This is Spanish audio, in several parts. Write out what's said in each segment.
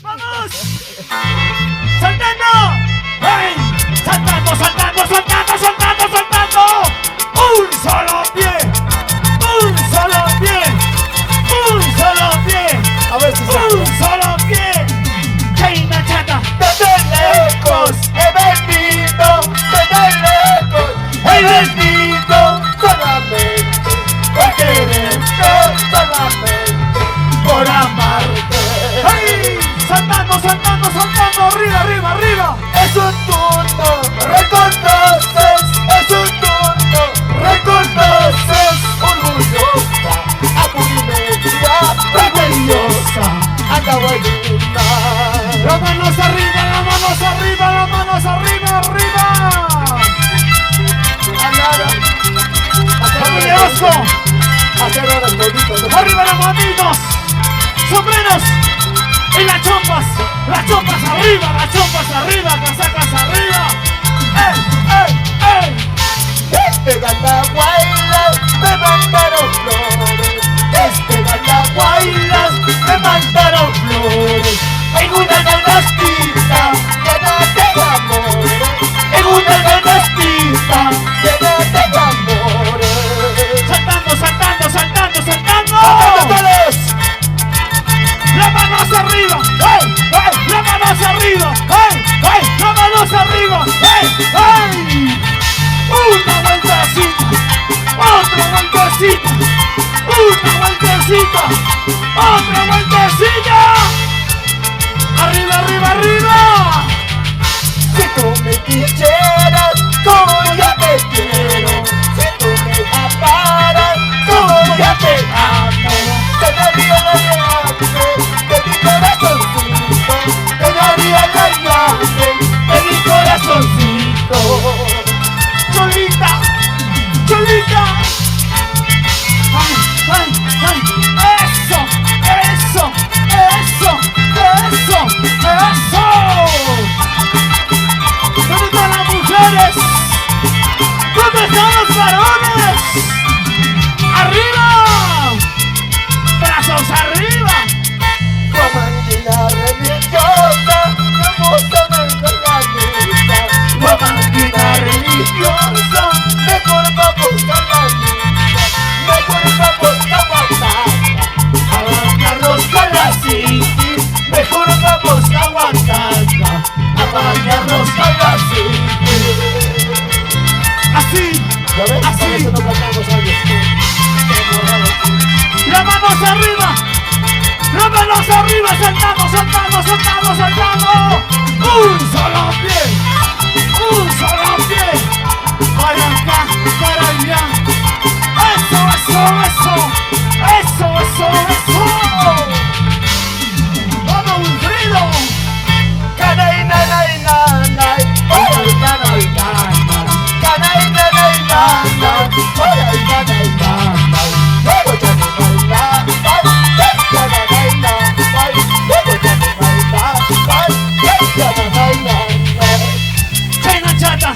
¡Vamos! ¡Saltando! ¡Hey! ¡Saltando, saltando, saltando, saltando, saltando! ¡Un solo pie! ¡Un solo pie! ¡Un solo pie! A ver si ¡Un solo pie! ¡Chaina chata! desde lejos he venido, desde lejos he venido solamente por quererte, solamente por amarte. ¡Hey! ¡Saltando, saltando, saltando! ¡Arriba, arriba, arriba! Es un turno, reconoces, es un turno, reconoces, orgullosa, apurimedia, rebeliosa, anda buenita. ¡Las manos arriba, las manos arriba, las manos arriba, arriba! ¡Familia Osco! ¡Arriba las manitos! ¡Sombreros! ¡Y las chompas! ¡Las chompas arriba! ¡Las chompas arriba! ¡Casacas arriba! ¡Ey! ¡Ey! ¡Ey! Este Gataguaylas me mandaron flores, este Gataguaylas me mandaron flores, en una canastita llena de amores, en una canastita llena de amores. ¡Saltando, saltando, saltando, saltando! ¡Todos! ¡Las manos arriba! ¡Hey! ¡Hey! ¡Las manos arriba! ¡Hey! ¡Hey! ¡Las manos arriba! ¡Hey! ¡Hey! ¡Una vueltecita! ¡Otra vueltecita! ¡Una vueltecita! ¡Otra vueltecita! ¡Arriba, arriba, arriba! Si tú me quisieras, como ya te quiero, si tú me amaras, como ya te amo, te daría la llave de mi corazoncito, te daría la llave de mi corazoncito. ¡Cholita! ¡Cholita! ¡Ay, ay, ay! ¡Eso! ¡Eso! ¡Eso! ¡Eso! ¡Eso! ¿Dónde están las mujeres? ¿Dónde están los varones? ¡Arriba! ¡Brazos arriba! Guamanguina religiosa, vamos a ver la misa. Guamanguina religiosa, mejor vamos a la misa. Mejor vamos a Oaxaca, a bañarnos con la Cinti. Mejor vamos a Oaxaca, a bañarnos con la Cinti. Así, ¿Ya ves? así. Por eso no cantamos años. ¡Las manos arriba! ¡Las manos arriba! ¡Saltamos, saltamos, saltamos, saltamos! ¡Un solo pie! ¡Un solo pie! ¡Para acá, para allá! ¡Eso, eso, eso! ¡Eso, eso, eso! ¡Vamos, Wilfrido! Canay, nanay, nanay, oray, nanay, nanay. Canay, nanay, nanay, oray, nanay, nanay. Luego ya me baila, ya me baila, luego ya me baila, ya me baila. ¡Chaina chata!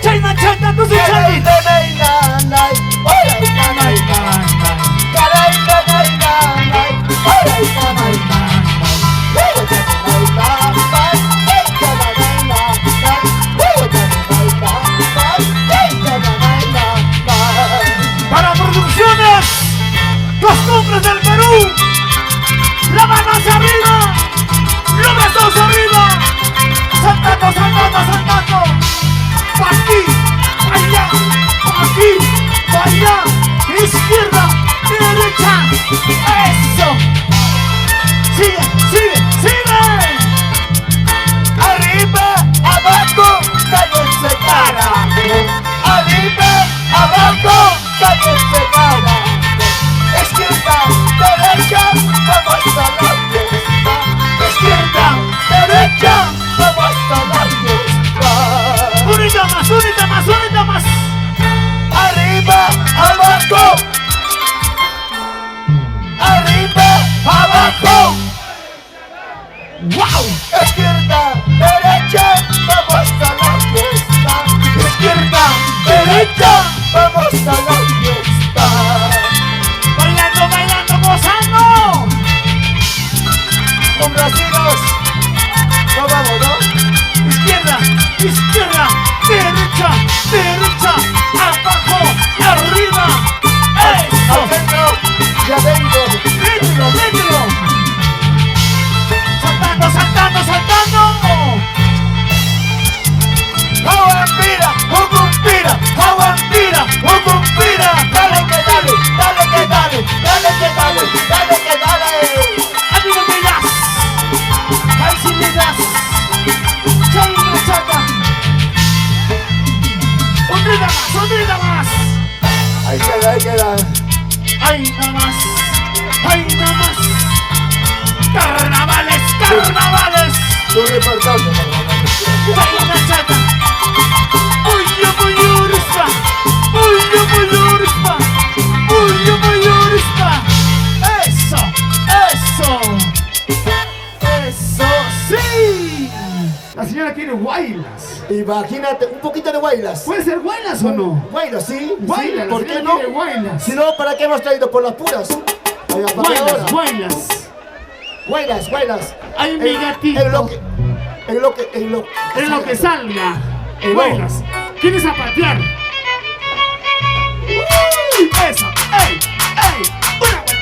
¡Chaina chata! ¡Tú soy Canay, Charlie! nanay, nanay, oray, nanay, nanay. Canay, nanay, nanay, oray, nanay, nanay. Luego ya me baila, ya me baila, luego ya me baila, ya me baila. Para producciones, costumbres del Perú, la mano hacia arriba, los brazos arriba, saltando, saltando, saltando, pa' aquí, pa' allá, pa' aquí, pa' allá, izquierda, derecha, eso, sigue, sigue, sigue. Arriba, abajo, cállense carajo. Arriba, abajo, cállense carajo. Izquierda, derecha, vamos a la fiesta. Izquierda, derecha, vamos a la fiesta. Unita más, unita más, unita más. Arriba, abajo. Arriba. señora quiere guaylas. Imagínate, un poquito de guaylas. ¿Puede ser guaylas o no? Guaylas, sí. Guaylas, sí, la ¿por qué señora no? quiere guaylas. Si no, ¿para qué hemos traído? Por las puras. Oiga, ¿para qué ahora? Guaylas. Guaylas. Ay, mi gatito. En lo que salga. El Guaylas. ¿Quieres zapatear? Eso. ¡Ey! Una vuelta.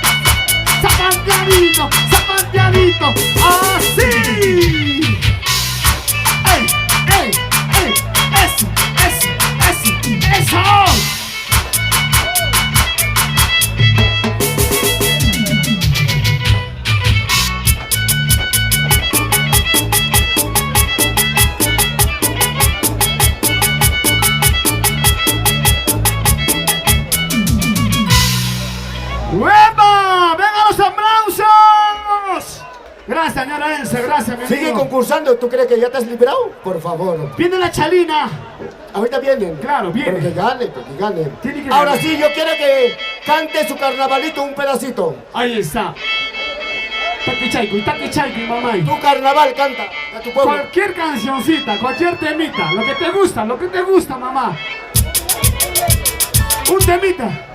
Zapateadito. ¡Así! ¡Ey! Eso. ¡Hueva! ¡Vengan los aplausos! Gracias, señora Ense, gracias, mi Sigue amigo. concursando, ¿tú crees que ya te has liberado? Por favor. Viene la chalina. Ahorita vienen. Claro, viene. Pero que ganen. Tiene que Ahora ganar. sí, yo quiero que cante su carnavalito un pedacito. Ahí está. Taki chaiku, mamá. Tu carnaval canta a tu pueblo. Cualquier cancioncita, cualquier temita, lo que te gusta, mamá. Un temita.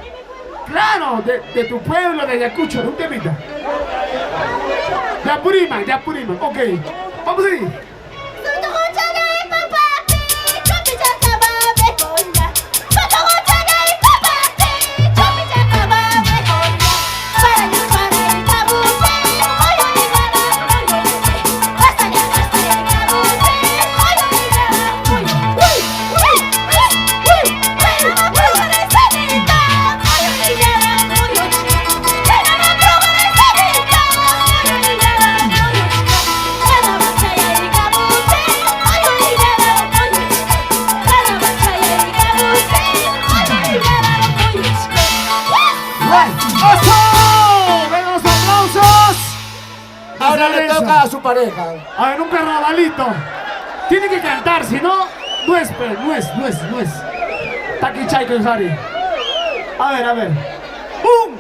Claro, de tu pueblo, de Ayacucho, un temita. De Apurima, ok. Vamos a ir. Ahora le toca a su pareja. A ver, un carnavalito. Tiene que cantar, si no, no es. Taki chai con Sari. A ver. Un,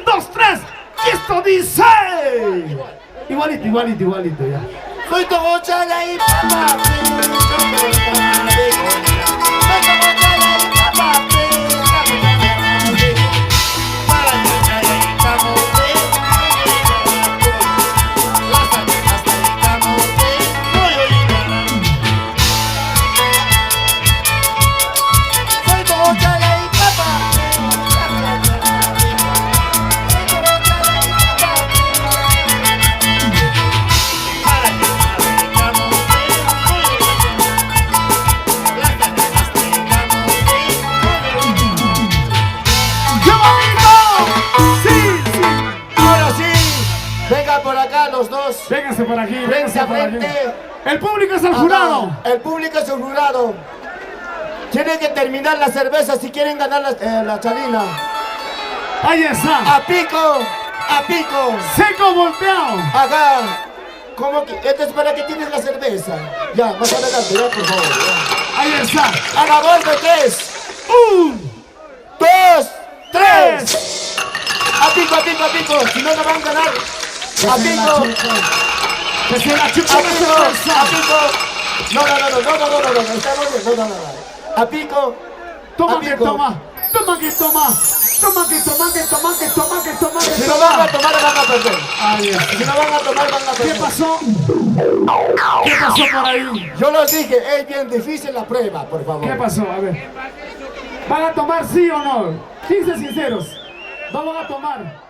dos, tres. Y esto dice. Igualito ya. Soy Togochala y papá. Por acá los dos. Vénganse por aquí, Frente a frente. El público es el jurado. El público es el jurado. Tienen que terminar la cerveza si quieren ganar la chalina. Ahí está. A pico. Seco volteado. Acá. ¿Cómo que? Esto es para que tienes la cerveza. Ya, más adelante, ya, por favor. Ya. Ahí está. A la voz de 3. 1, 2, 3. A pico. Si no, no van a ganar. A pico. Que se la chupa. A pico. No. Estamos bien. No. A pico. Toma que toma. Si no van a tomar, van a perder. Ahí está. Si no van a tomar, van a perder. ¿Qué pasó por ahí? Yo los dije, es bien difícil la prueba, por favor. ¿Qué pasó? A ver. ¿Van a tomar sí o no? 15 sinceros. Vamos a tomar.